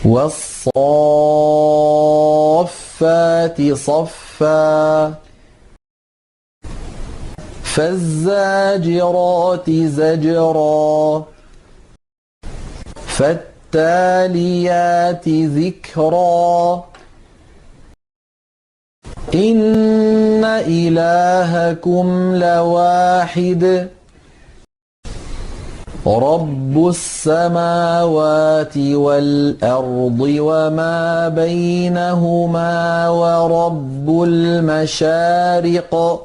والصافات صفا فالزاجرات زجرا فالتاليات ذكرا إن إلهكم لواحد رب السماوات والأرض وما بينهما ورب المشارق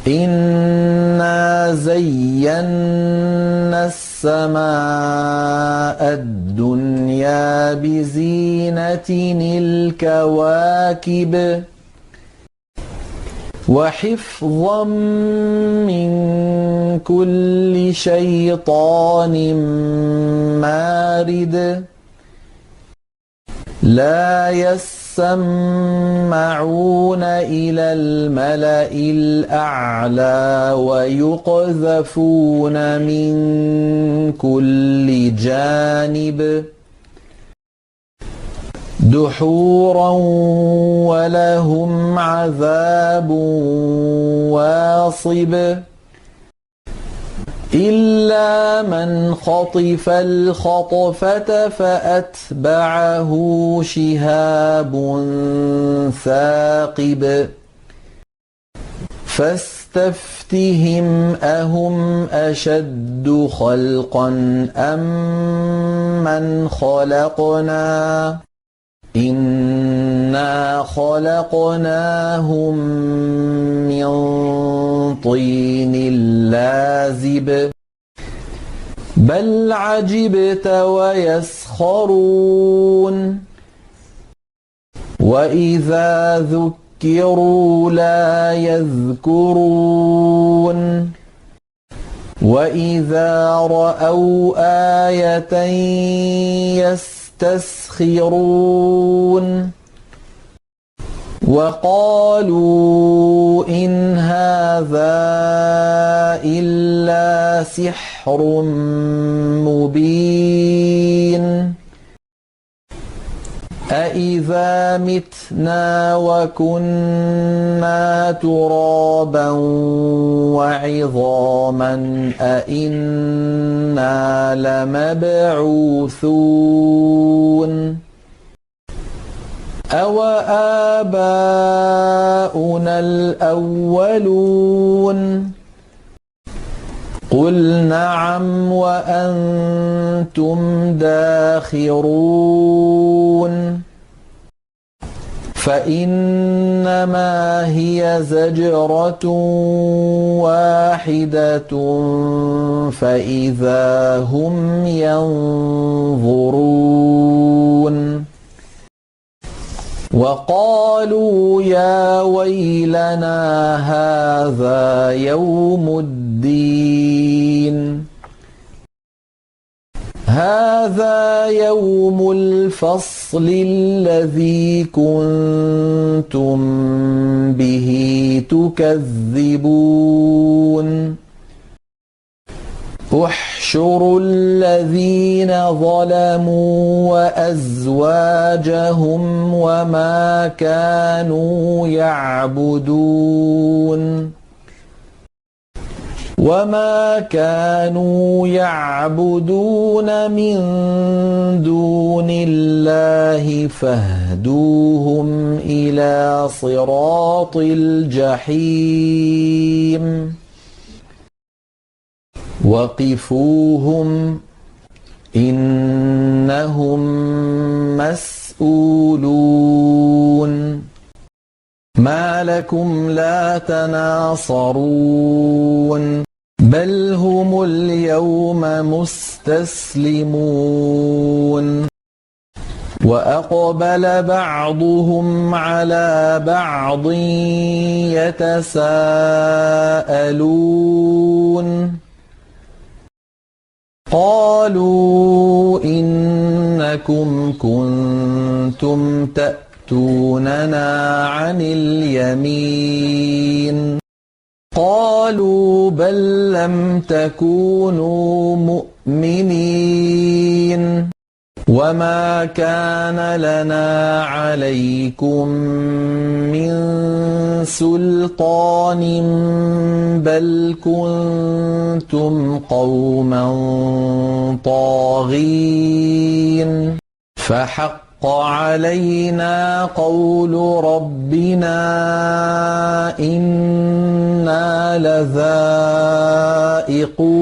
إنا زينا السماء الدنيا بزينة الكواكب وحفظا من كل شيطان مارد لا يسمعون إلى الملأ الأعلى ويقذفون من كل جانب دحورا ولهم عذاب واصب إلا من خطف الخطفة فأتبعه شهاب ثاقب فاستفتهم أهم أشد خلقا أم من خلقنا إنا خلقناهم من طين لازب بل عجبت ويسخرون وإذا ذكروا لا يذكرون وإذا رأوا آية يستسخرون وقالوا إن هذا إلا سحر مبين أإذا متنا وكنا ترابا وعظاما أإنا لمبعوثون أوآباؤنا الأولون قل نعم وأنتم داخرون فإنما هي زجرة واحدة فإذا هم ينظرون وقالوا يا ويلنا هذا يوم الدين هذا يوم الفصل الذي كنتم به تكذبون احشروا الذين ظلموا وأزواجهم وما كانوا يعبدون من دون الله فاهدوهم إلى صراط الجحيم وقفوهم إنهم مسؤولون ما لكم لا تناصرون بل هم اليوم مستسلمون وأقبل بعضهم على بعض يتساءلون قالوا إنكم كنتم تأتوننا عن اليمين قالوا بل لم تكونوا مؤمنين وما كان لنا عليكم من سلطان بل كنتم قوما طاغين فحق علينا قول ربنا إنا لذائقون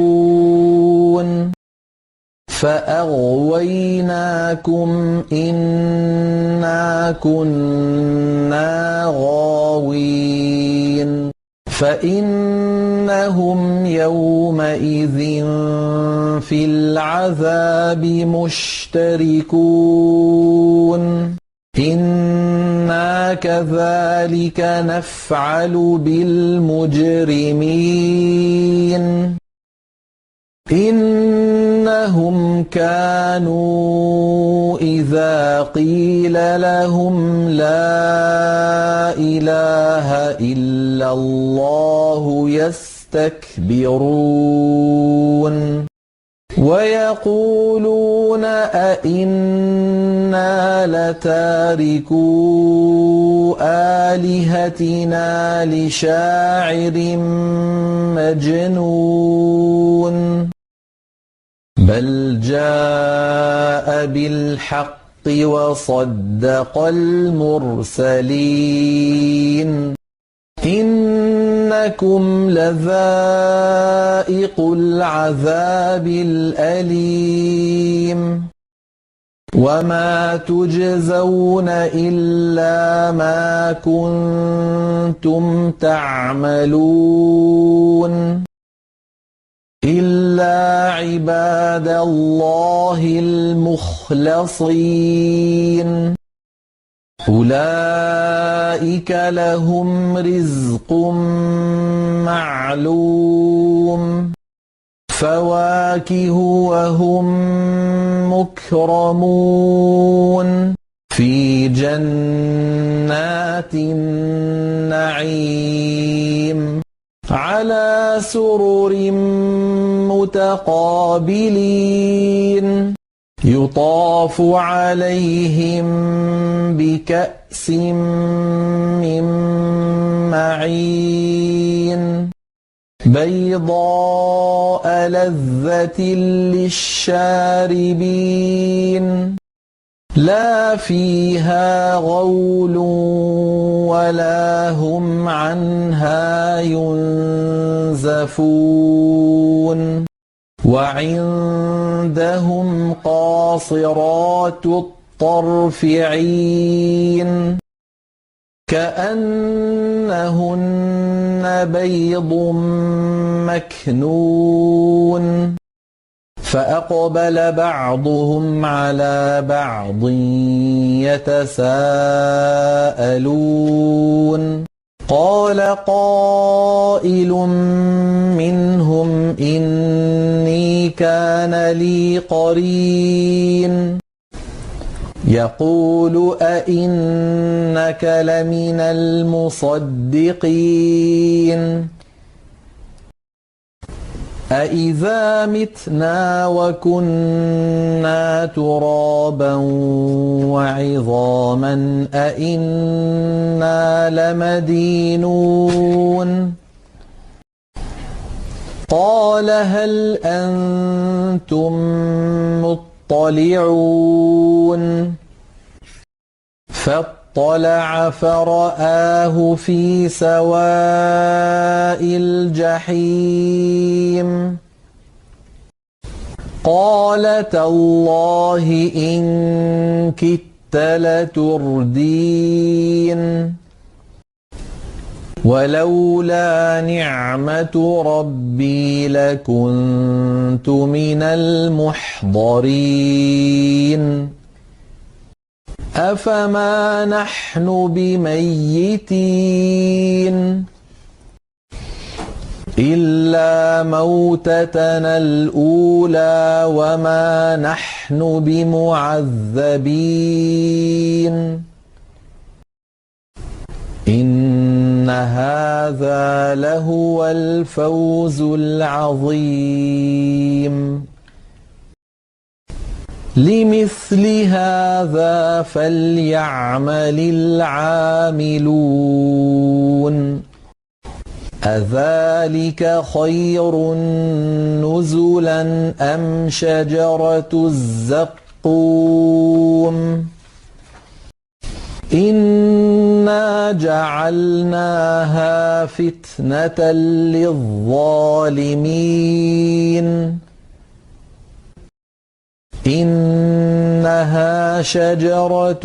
فأغويناكم إنا كنا غاوين فإنهم يومئذ في العذاب مشتركون إنا كذلك نفعل بالمجرمين إنهم كانوا إذا قيل لهم لا إله إلا الله يستكبرون ويقولون أئنا لتاركو آلهتنا لشاعر مجنون بل جاء بالحق وصدق المرسلين إنكم لذائق العذاب الأليم وما تجزون إلا ما كنتم تعملون إلا عباد الله المخلصين أولئك لهم رزق معلوم فواكه وهم مكرمون في جنات النعيم على سرر متقابلين يطاف عليهم بكأس من معين بيضاء لذة للشاربين لا فيها غول ولا هم عنها ينزفون وعندهم قاصرات الطرف عين كأنهن بيض مكنون فأقبل بعضهم على بعض يتساءلون قال قائل منهم إني كان لي قرين يقول أئنك لمن المصدقين أإذا متنا وكنا ترابا وعظاما أإنا لمدينون قال هل أنتم مطلعون فاطلع فرآه في سواء الجحيم قال تالله إن كدت لتردين ولولا نعمة ربي لكنت من المحضرين أفما نحن بميتين إلا موتتنا الأولى وما نحن بمعذبين إن هذا لهو الفوز العظيم لمثل هذا فليعمل العاملون أذلك خير نزلا أم شجرة الزقوم إنا جعلناها فتنة للظالمين إنها شجرة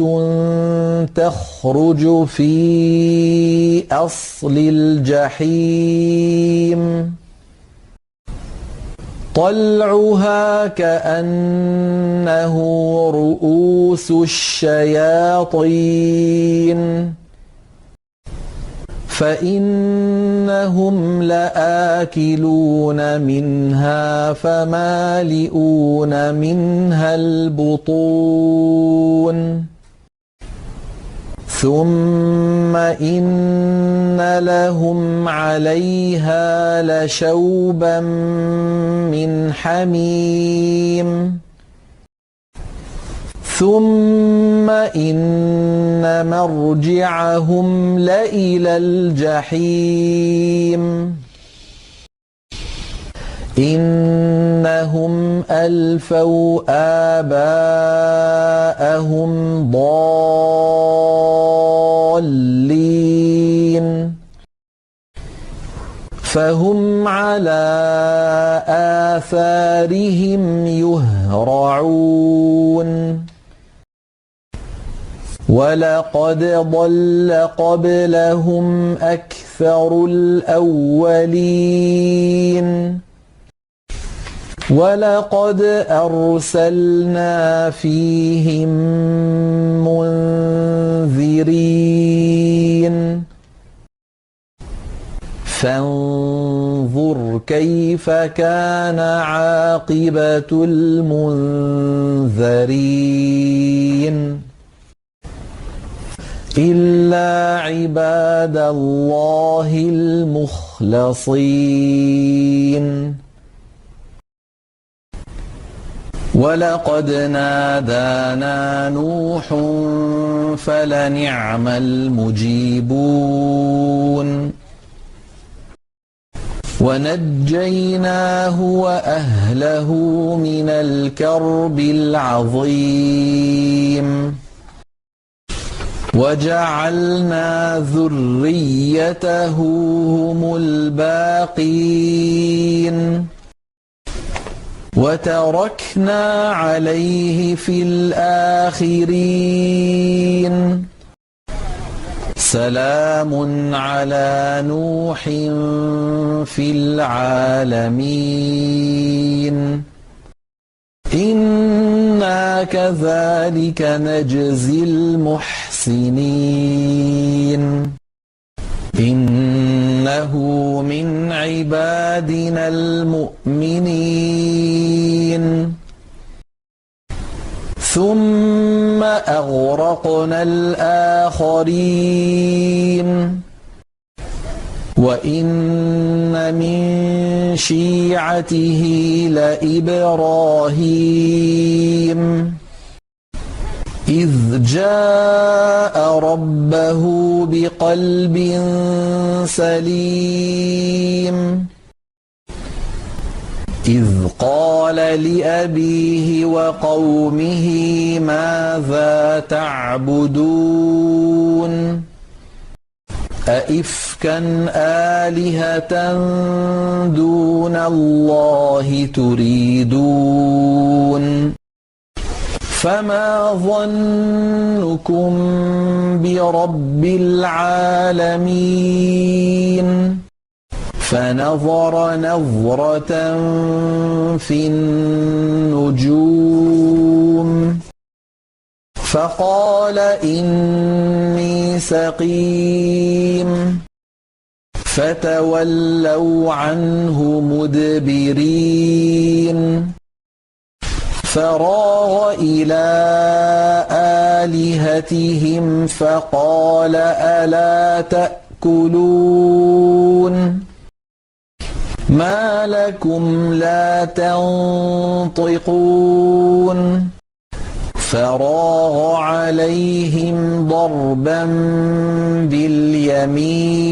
تخرج في أصل الجحيم طلعها كأنه رؤوس الشياطين فإنهم لآكلون منها فمالئون منها البطون ثم إن لهم عليها لشوبا من حميم ثم إن مرجعهم لإلى الجحيم إنهم ألفوا آباءهم ضالين فهم على آثارهم يهرعون ولقد ضل قبلهم أكثر الأولين ولقد أرسلنا فيهم منذرين فانظر كيف كان عاقبة المنذرين إلا عباد الله المخلصين ولقد نادانا نوح فلنعم المجيبون ونجيناه وأهله من الكرب العظيم وجعلنا ذريته هم الباقين وتركنا عليه في الآخرين سلام على نوح في العالمين إنا كذلك نجزي المحسنين إنه من عبادنا المؤمنين ثم أغرقنا الآخرين وإن من شيعته لإبراهيم إذ جاء ربه بقلب سليم إذ قال لأبيه وقومه ماذا تعبدون أئفكا آلهة دون الله تريدون فما ظنكم برب العالمين فنظر نظرة في النجوم فقال إني سقيم فتولوا عنه مدبرين فراغ إلى آلهتهم فقال ألا تأكلون ما لكم لا تنطقون فراغ عليهم ضربا باليمين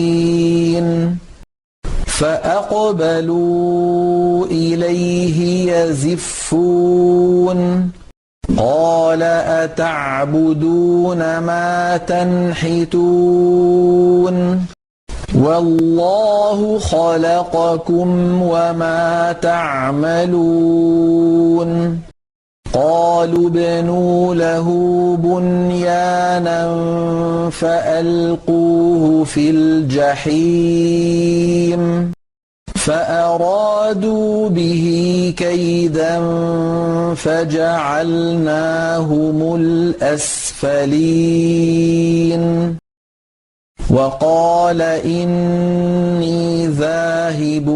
فأقبلوا إليه يزفون قال أتعبدون ما تنحتون والله خلقكم وما تعملون قالوا ابنوا له بنيانا فألقوه في الجحيم فأرادوا به كيدا فجعلناهم الأسفلين وقال إني ذاهب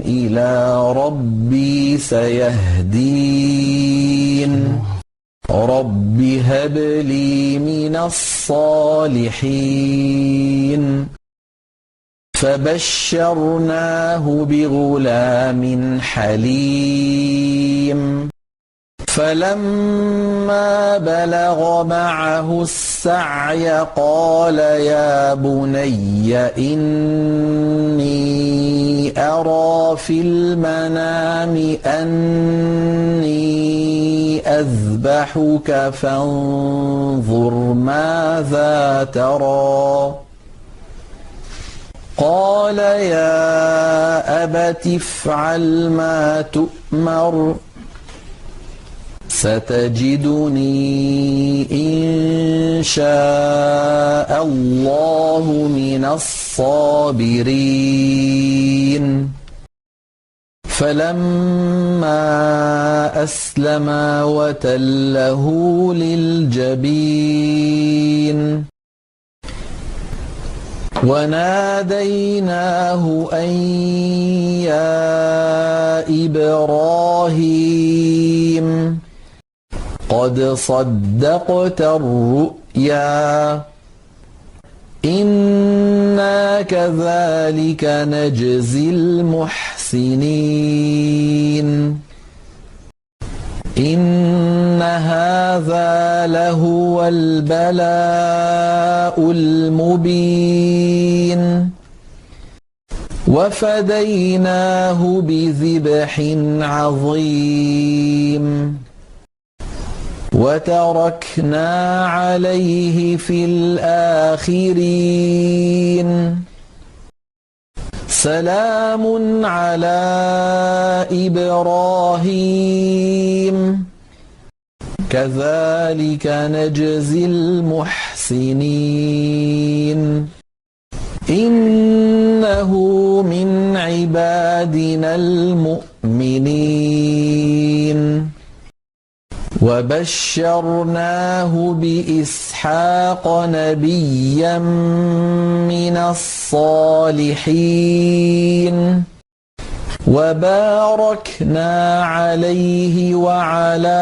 إلى ربي سيهدين رب هب لي من الصالحين فبشرناه بغلام حليم فلما بلغ معه السعي قال يا بني إني أرى في المنام أني أذبحك فانظر ماذا ترى قال يا أبت افعل ما تؤمر ستجدني إن شاء الله من الصابرين فلما أسلما وتله للجبين وناديناه أن يا إبراهيم قد صدقت الرؤيا إنا كذلك نجزي المحسنين إن هذا لهو البلاء المبين وفديناه بذبح عظيم وتركنا عليه في الآخرين سلام على إبراهيم كذلك نجزي المحسنين إنه من عبادنا المؤمنين وبشرناه بإسحاق نبيا من الصالحين وباركنا عليه وعلى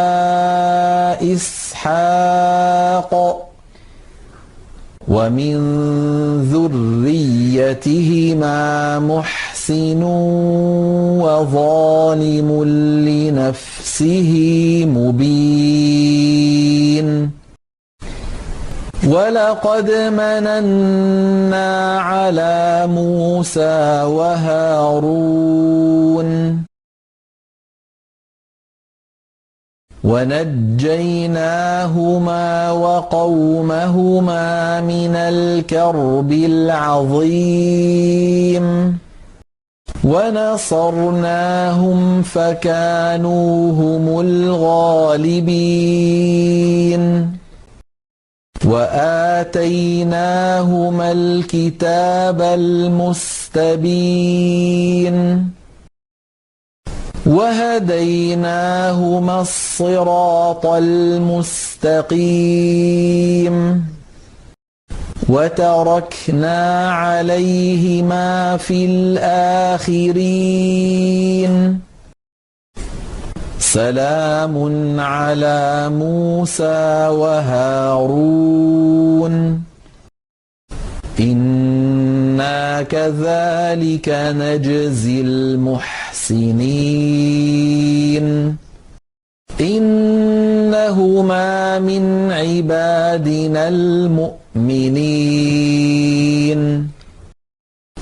إسحاق ومن ذريتهما محسن وظالم لنفسه مبين ولقد مننا على موسى وهارون ونجيناهما وقومهما من الكرب العظيم ونصرناهم فكانوا هم الغالبين وآتيناهما الكتاب المستبين وهديناهما الصراط المستقيم وتركنا عليهما في الآخرين سلام على موسى وهارون إنا كذلك نجزي المحسنين إنهما من عبادنا المؤمنين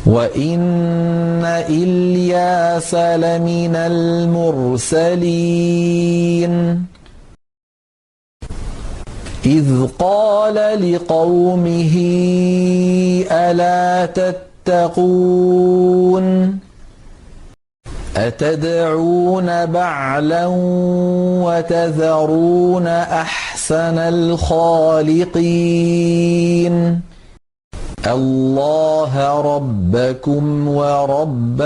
وإن إلياس لمن المرسلين إذ قال لقومه ألا تتقون أتدعون بعلا وتذرون أحسن الخالقين الله ربكم ورب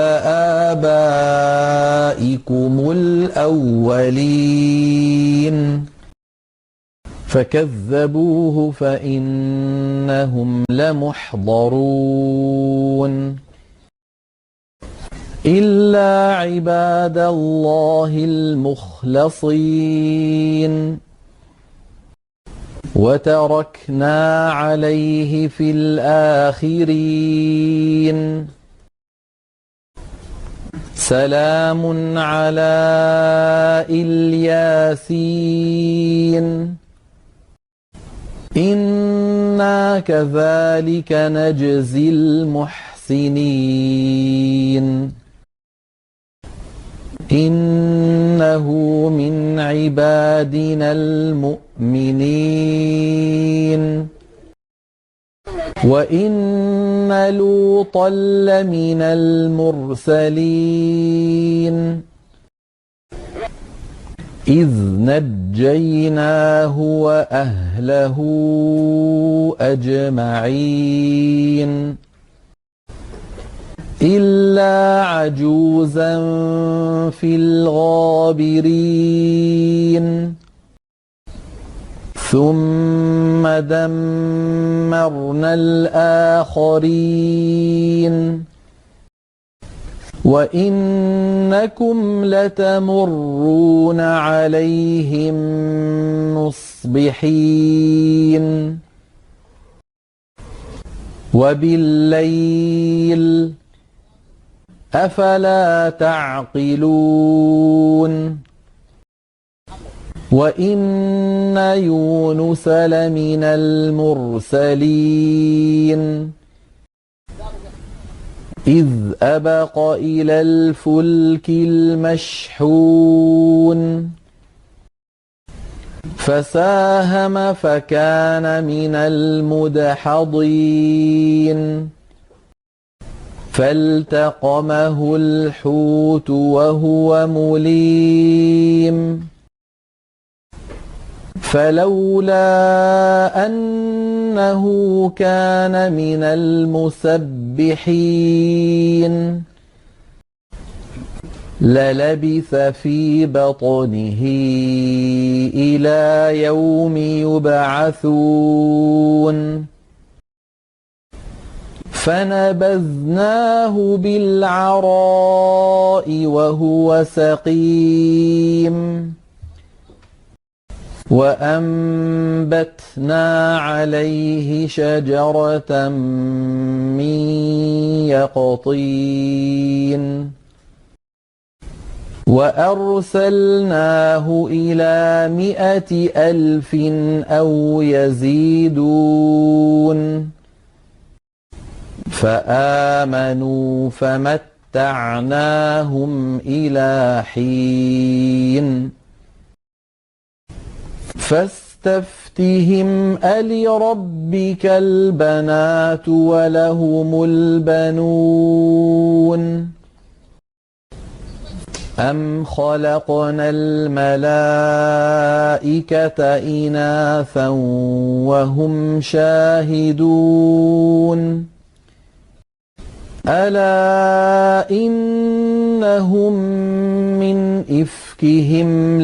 آبائكم الأولين فكذبوه فإنهم لمحضرون إلا عباد الله المخلصين وتركنا عليه في الآخرين سلام على الياسين إنا كذلك نجزي المحسنين إنه من عبادنا المؤمنين وإن لوطا لمن المرسلين إذ نجيناه وأهله أجمعين إلا عجوزا في الغابرين ثم دمرنا الآخرين وإنكم لتمرون عليهم مصبحين وبالليل أفلا تعقلون وإن يونس لمن المرسلين إذ أبق إلى الفلك المشحون فساهم فكان من المدحضين فالتقمه الحوت وهو مليم فلولا أنه كان من المسبحين للبث في بطنه إلى يوم يبعثون فنبذناه بالعراء وهو سقيم وأنبتنا عليه شجرة من يقطين وأرسلناه إلى 100,000 أو يزيدون فآمنوا فمتعناهم إلى حين فاستفتهم ألربك البنات ولهم البنون أم خلقنا الملائكة إناثا وهم شاهدون ألا إنهم من إفكهم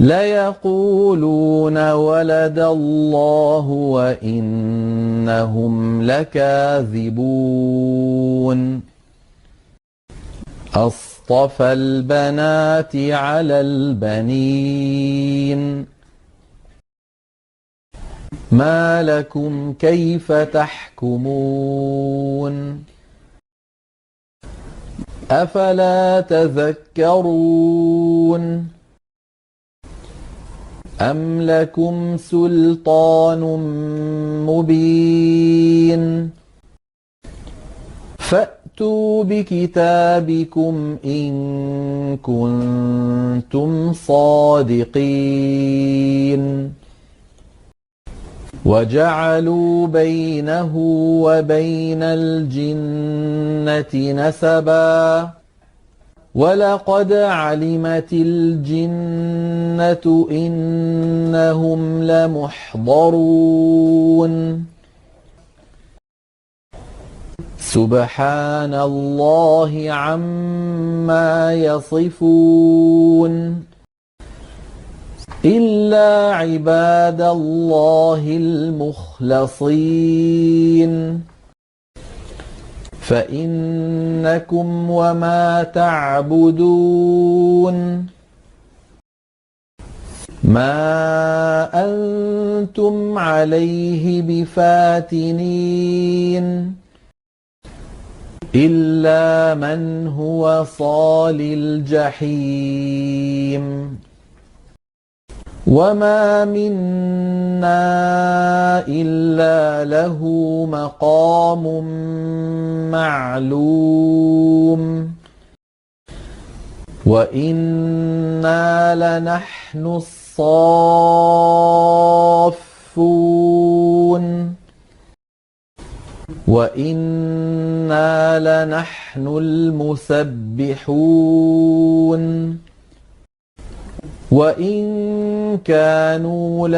ليقولون ولد الله وإنهم لكاذبون أصطفى البنات على البنين ما لكم كيف تحكمون أفلا تذكرون أم لكم سلطان مبين فأتوا بكتابكم إن كنتم صادقين وجعلوا بينه وبين الجنة نسبا ولقد علمت الجنة إنهم لمحضرون سبحان الله عما يصفون إلا عباد الله المخلصين فإنكم وما تعبدون ما أنتم عليه بفاتنين إلا من هو صال الجحيم وما منا إلا له مقام معلوم وإنا لنحن الصافون وإنا لنحن المسبحون وإن كانوا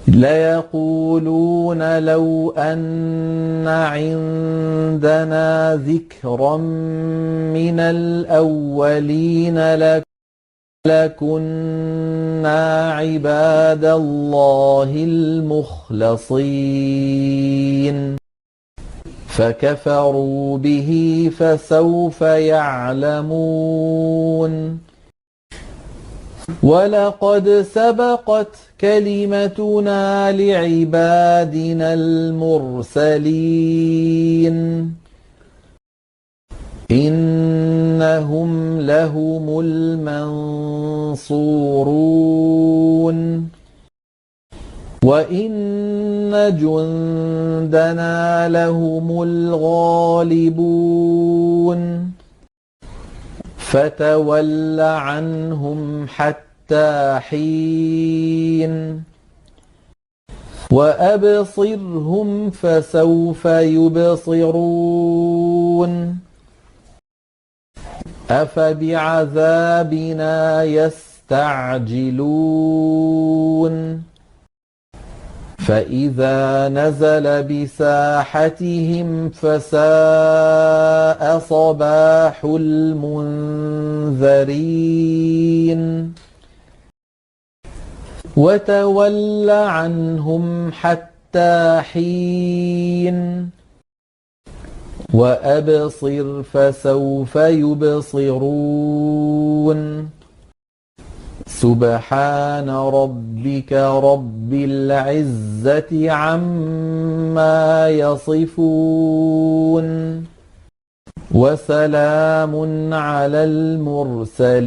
ليقولون لو أن عندنا ذكرا من الأولين لكنا عباد الله المخلصين فكفروا به فسوف يعلمون ولقد سبقت كلمتنا لعبادنا المرسلين إنهم لهم المنصورون وإن جندنا لهم الغالبون فتول عنهم حتى حين وأبصرهم فسوف يبصرون أفبعذابنا يستعجلون فإذا نزل بساحتهم فساء صباح المنذرين وتول عنهم حتى حين وأبصر فسوف يبصرون سبحان ربك رب العزة عما يصفون وسلام على المرسلين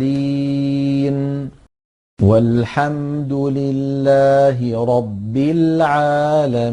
والحمد لله رب العالمين.